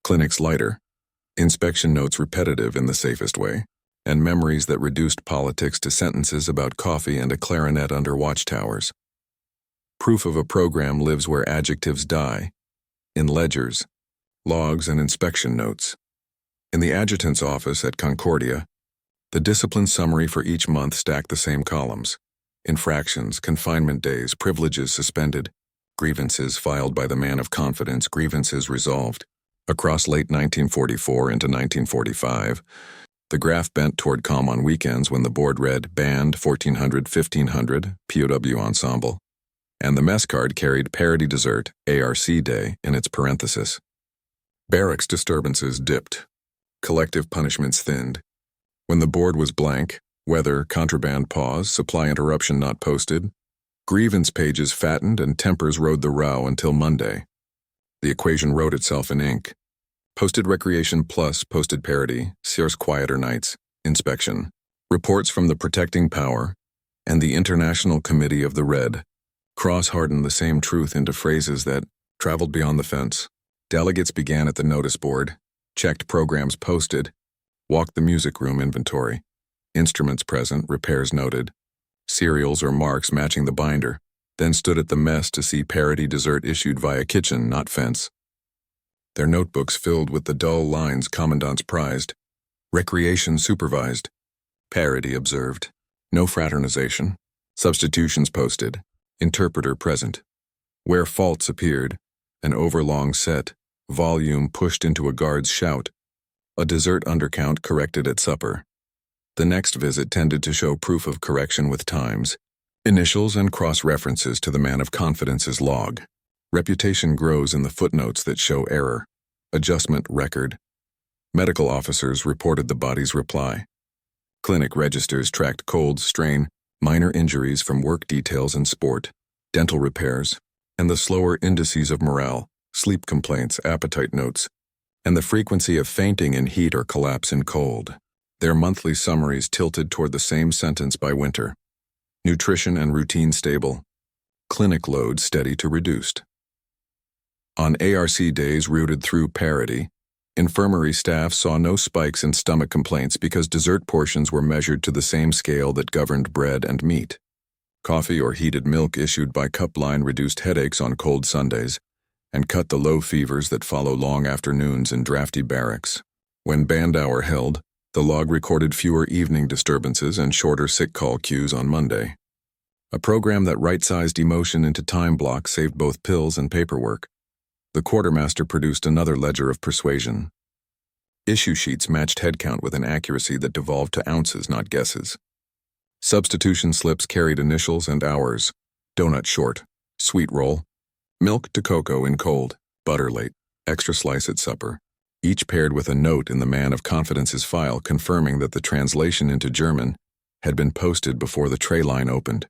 clinics lighter, inspection notes repetitive in the safest way, and memories that reduced politics to sentences about coffee and a clarinet under watchtowers. Proof of a program lives where adjectives die, in ledgers, logs, and inspection notes. In the adjutant's office at Concordia, the discipline summary for each month stacked the same columns. Infractions, confinement days, privileges suspended, grievances filed by the man of confidence, grievances resolved. Across late 1944 into 1945, the graph bent toward calm on weekends when the board read Band 1400, 1500, POW Ensemble, and the mess card carried Parity Dessert, ARC Day, in its parenthesis. Barracks disturbances dipped. Collective punishments thinned. When the board was blank, weather, contraband pause, supply interruption not posted, grievance pages fattened and tempers rode the row until Monday. The equation wrote itself in ink. Posted recreation plus posted parity, Sears quieter nights, inspection, reports from the protecting power, and the International Committee of the Red cross-hardened the same truth into phrases that traveled beyond the fence. Delegates began at the notice board, checked programs posted, walked the music room inventory, instruments present, repairs noted, serials or marks matching the binder, then stood at the mess to see parity dessert issued via kitchen, not fence. Their notebooks filled with the dull lines commandants prized. Recreation supervised. Parity observed. No fraternization. Substitutions posted. Interpreter present. Where faults appeared, an overlong set, volume pushed into a guard's shout, a dessert undercount corrected at supper. The next visit tended to show proof of correction with times, initials and cross-references to the man of confidence's log. Reputation grows in the footnotes that show error. Adjustment record. Medical officers reported the body's reply. Clinic registers tracked cold, strain, minor injuries from work details and sport, dental repairs, and the slower indices of morale, sleep complaints, appetite notes, and the frequency of fainting in heat or collapse in cold. Their monthly summaries tilted toward the same sentence by winter. Nutrition and routine stable. Clinic load steady to reduced. On ARC days routed through parity, infirmary staff saw no spikes in stomach complaints because dessert portions were measured to the same scale that governed bread and meat. Coffee or heated milk issued by cup line reduced headaches on cold Sundays and cut the low fevers that follow long afternoons in drafty barracks. When band hour held, the log recorded fewer evening disturbances and shorter sick call queues on Monday. A program that right-sized emotion into time blocks saved both pills and paperwork. The quartermaster produced another ledger of persuasion. Issue sheets matched headcount with an accuracy that devolved to ounces, not guesses. Substitution slips carried initials and hours. Donut short, sweet roll, milk to cocoa in cold, butter late, extra slice at supper. Each paired with a note in the man of confidence's file confirming that the translation into German had been posted before the tray line opened.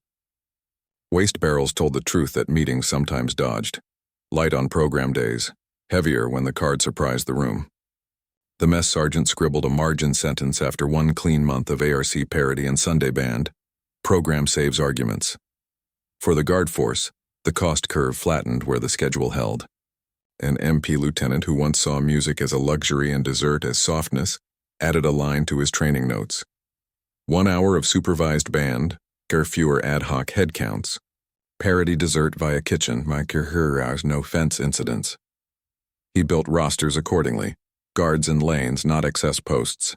Waste barrels told the truth that meetings sometimes dodged. Light on program days, heavier when the card surprised the room. The mess sergeant scribbled a margin sentence after one clean month of ARC parity and Sunday band. Program saves arguments. For the guard force, the cost curve flattened where the schedule held. An MP lieutenant who once saw music as a luxury and dessert as softness added a line to his training notes. 1 hour of supervised band, fewer ad hoc head counts. Parity dessert via kitchen, no fence incidents. He built rosters accordingly, guards in lanes, not excess posts.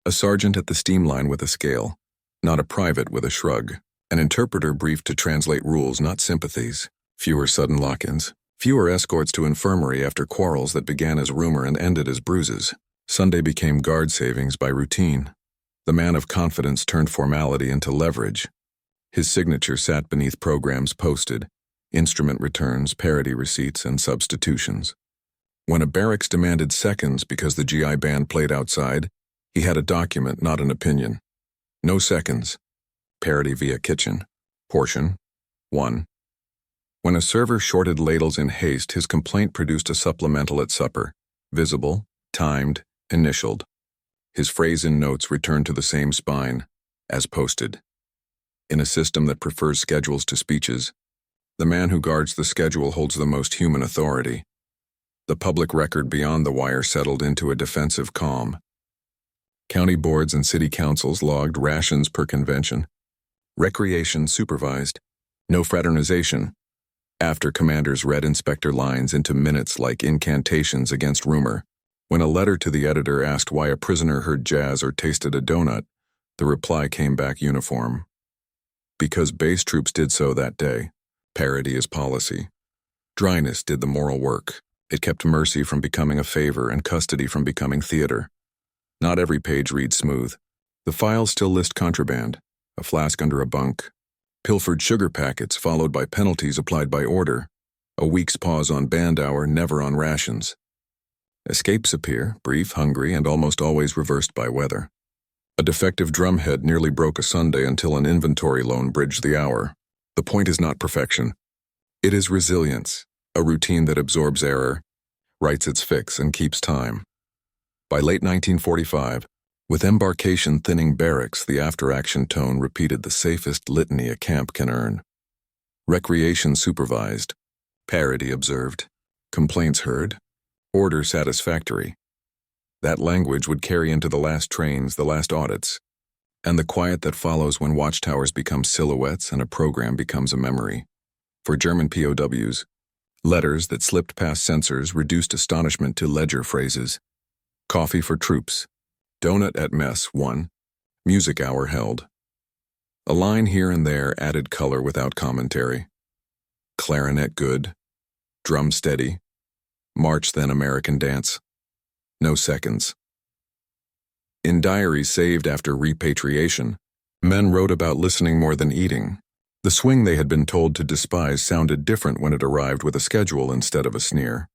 A sergeant at the steam line with a scale, not a private with a shrug. An interpreter briefed to translate rules, not sympathies. Fewer sudden lock-ins. Fewer escorts to infirmary after quarrels that began as rumor and ended as bruises. Sunday became guard savings by routine. The man of confidence turned formality into leverage. His signature sat beneath programs posted, instrument returns, parity receipts, and substitutions. When a barracks demanded seconds because the GI band played outside, he had a document, not an opinion. No seconds. Parity via kitchen. Portion. 1. When a server shorted ladles in haste, his complaint produced a supplemental at supper, visible, timed, initialed. His phrase in notes returned to the same spine, as posted. In a system that prefers schedules to speeches, the man who guards the schedule holds the most human authority. The public record beyond the wire settled into a defensive calm. County boards and city councils logged rations per convention. Recreation supervised. No fraternization. After commanders read inspector lines into minutes like incantations against rumor. When a letter to the editor asked why a prisoner heard jazz or tasted a donut, the reply came back uniform. Because base troops did so that day. Parity is policy. Dryness did the moral work. It kept mercy from becoming a favor and custody from becoming theater. Not every page reads smooth. The files still list contraband, a flask under a bunk, pilfered sugar packets followed by penalties applied by order, a week's pause on band hour, never on rations. Escapes appear, brief, hungry, and almost always reversed by weather. A defective drumhead nearly broke a Sunday until an inventory loan bridged the hour. The point is not perfection. It is resilience, a routine that absorbs error, writes its fix, and keeps time. By late 1945, with embarkation thinning barracks, the after-action tone repeated the safest litany a camp can earn. Recreation supervised. Parity observed. Complaints heard. Order satisfactory. That language would carry into the last trains, the last audits, and the quiet that follows when watchtowers become silhouettes and a program becomes a memory. For German POWs, letters that slipped past censors reduced astonishment to ledger phrases. Coffee for troops. Donut at mess, 1. Music hour held. A line here and there added color without commentary. Clarinet good, Drum steady. March then American dance. No seconds. In diaries saved after repatriation, men wrote about listening more than eating. The swing they had been told to despise sounded different when it arrived with a schedule instead of a sneer.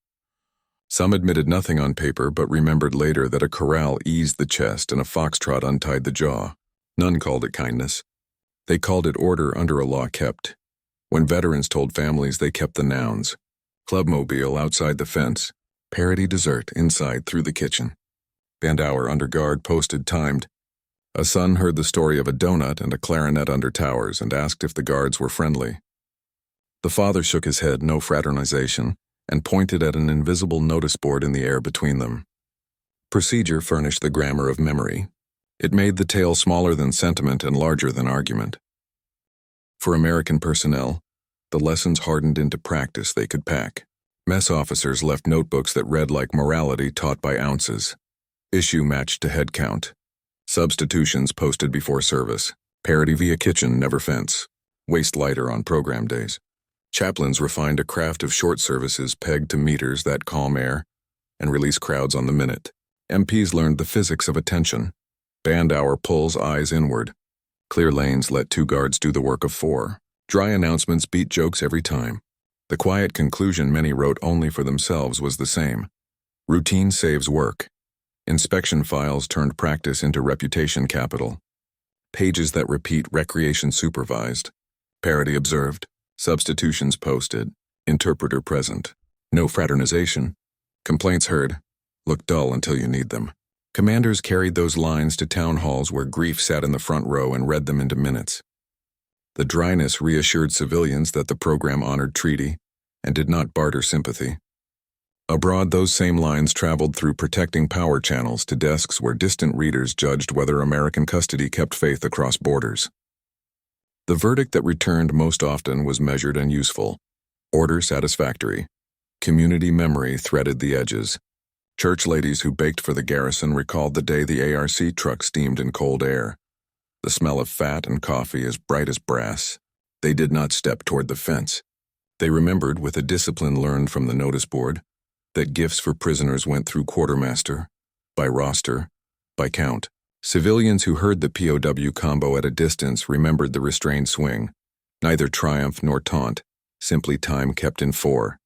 Some admitted nothing on paper but remembered later that a corral eased the chest and a foxtrot untied the jaw. None called it kindness. They called it order under a law kept. When veterans told families, they kept the nouns. Clubmobile outside the fence. Parity dessert inside through the kitchen. Band hour under guard posted timed. A son heard the story of a donut and a clarinet under towers and asked if the guards were friendly. The father shook his head, no fraternization, and pointed at an invisible notice board in the air between them. Procedure furnished the grammar of memory. It made the tale smaller than sentiment and larger than argument. For American personnel, the lessons hardened into practice they could pack. Mess officers left notebooks that read like morality taught by ounces. Issue matched to headcount. Substitutions posted before service. Parity via kitchen, never fence. Waste lighter on program days. Chaplains refined a craft of short services pegged to meters that calm air and release crowds on the minute. MPs learned the physics of attention. Band hour pulls eyes inward. Clear lanes let 2 guards do the work of 4. Dry announcements beat jokes every time. The quiet conclusion many wrote only for themselves was the same. Routine saves work. Inspection files turned practice into reputation capital. Pages that repeat recreation supervised. Parity observed. Substitutions posted. Interpreter present. No fraternization. Complaints heard. Look dull until you need them. Commanders carried those lines to town halls where grief sat in the front row and read them into minutes. The dryness reassured civilians that the program honored treaty and did not barter sympathy. Abroad, those same lines traveled through protecting power channels to desks where distant readers judged whether American custody kept faith across borders. The verdict that returned most often was measured and useful. Order satisfactory. Community memory threaded the edges. Church ladies who baked for the garrison recalled the day the ARC truck steamed in cold air. The smell of fat and coffee as bright as brass. They did not step toward the fence. They remembered, with a discipline learned from the notice board, that gifts for prisoners went through quartermaster, by roster, by count. Civilians who heard the POW combo at a distance remembered the restrained swing. Neither triumph nor taunt, simply time kept in 4.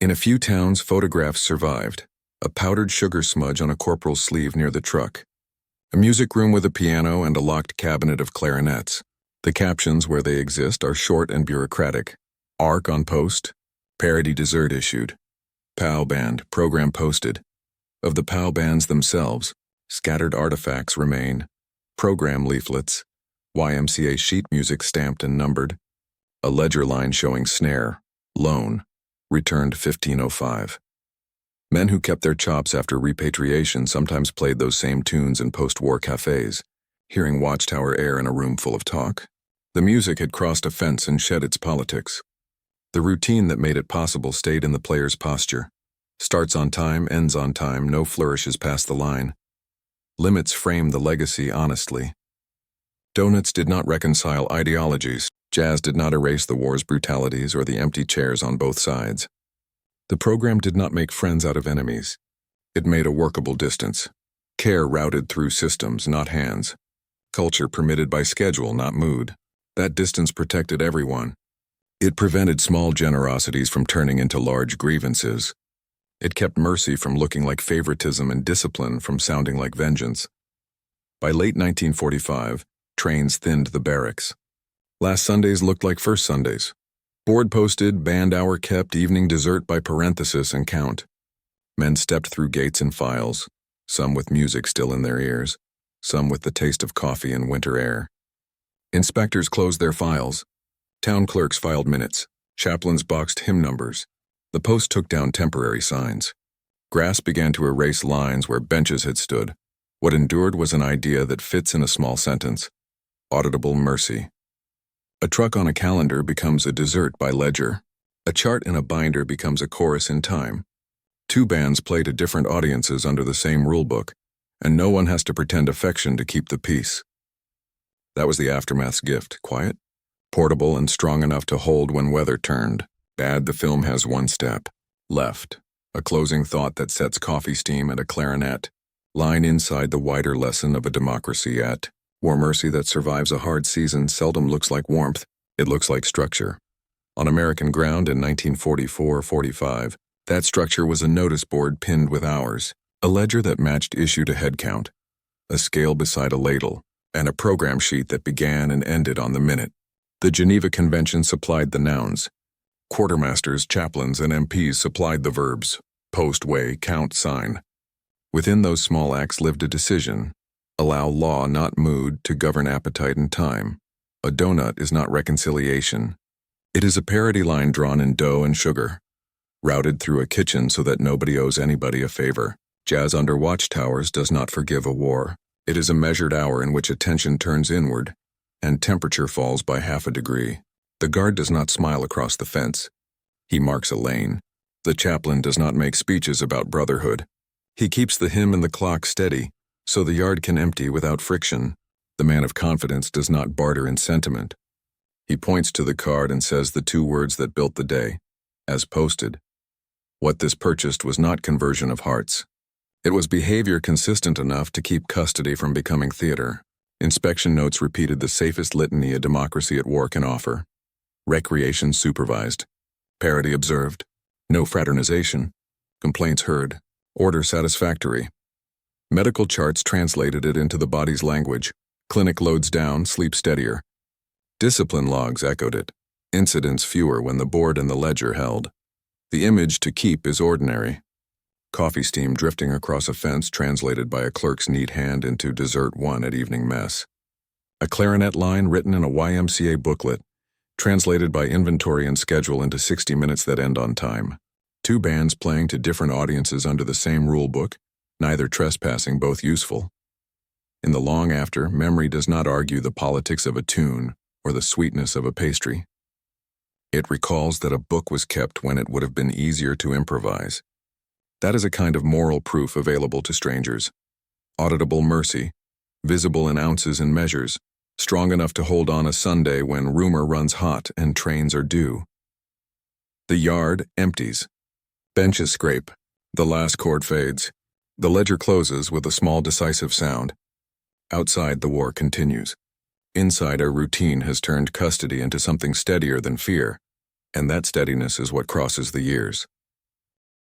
In a few towns, photographs survived. A powdered sugar smudge on a corporal's sleeve near the truck. A music room with a piano and a locked cabinet of clarinets. The captions, where they exist, are short and bureaucratic. ARC on post. Parity dessert issued. POW band, program posted. Of the POW bands themselves, scattered artifacts remain. Program leaflets. YMCA sheet music stamped and numbered. A ledger line showing snare, loan, returned 1505. Men who kept their chops after repatriation sometimes played those same tunes in post-war cafes, hearing watchtower air in a room full of talk. The music had crossed a fence and shed its politics. The routine that made it possible stayed in the player's posture. Starts on time, ends on time, no flourishes past the line. Limits framed the legacy honestly. Donuts did not reconcile ideologies. Jazz did not erase the war's brutalities or the empty chairs on both sides. The program did not make friends out of enemies. It made a workable distance. Care routed through systems, not hands. Culture permitted by schedule, not mood. That distance protected everyone. It prevented small generosities from turning into large grievances. It kept mercy from looking like favoritism and discipline from sounding like vengeance. By late 1945, trains thinned the barracks. Last Sundays looked like first Sundays. Board posted, band hour kept, evening dessert by parenthesis and count. Men stepped through gates and files, some with music still in their ears, some with the taste of coffee and winter air. Inspectors closed their files. Town clerks filed minutes. Chaplains boxed hymn numbers. The post took down temporary signs. Grass began to erase lines where benches had stood. What endured was an idea that fits in a small sentence. Auditable mercy. A truck on a calendar becomes a dessert by ledger. A chart in a binder becomes a chorus in time. 2 bands play to different audiences under the same rulebook, and no one has to pretend affection to keep the peace. That was the aftermath's gift, quiet, portable, and strong enough to hold when weather turned. Bad, the film has one step. Left. A closing thought that sets coffee steam and a clarinet. Line inside the wider lesson of a democracy at war mercy that survives a hard season seldom looks like warmth, it looks like structure. On American ground in 1944-45, that structure was a notice board pinned with hours, a ledger that matched issue to headcount, a scale beside a ladle, and a program sheet that began and ended on the minute. The Geneva Convention supplied the nouns. Quartermasters, chaplains, and MPs supplied the verbs: post, weigh, count, sign. Within those small acts lived a decision: allow law, not mood, to govern appetite and time. A donut is not reconciliation. It is a parity line drawn in dough and sugar, routed through a kitchen so that nobody owes anybody a favor. Jazz under watchtowers does not forgive a war. It is a measured hour in which attention turns inward, and temperature falls by half a degree. The guard does not smile across the fence. He marks a lane. The chaplain does not make speeches about brotherhood. He keeps the hymn and the clock steady, so the yard can empty without friction. The man of confidence does not barter in sentiment. He points to the card and says the two words that built the day, as posted. What this purchased was not conversion of hearts. It was behavior consistent enough to keep custody from becoming theater. Inspection notes repeated the safest litany a democracy at war can offer. Recreation supervised. Parity observed. No fraternization. Complaints heard. Order satisfactory. Medical charts translated it into the body's language. Clinic loads down, sleep steadier. Discipline logs echoed it. Incidents fewer when the board and the ledger held. The image to keep is ordinary. Coffee steam drifting across a fence translated by a clerk's neat hand into dessert one at evening mess. A clarinet line written in a YMCA booklet, translated by inventory and schedule into 60 minutes that end on time. Two bands playing to different audiences under the same rule book, neither trespassing, both useful. In the long after, memory does not argue the politics of a tune or the sweetness of a pastry. It recalls that a book was kept when it would have been easier to improvise. That is a kind of moral proof available to strangers. Auditable mercy, visible in ounces and measures, strong enough to hold on a Sunday when rumor runs hot and trains are due. The yard empties. Benches scrape. The last chord fades. The ledger closes with a small decisive sound. Outside, the war continues. Inside, our routine has turned custody into something steadier than fear, and that steadiness is what crosses the years.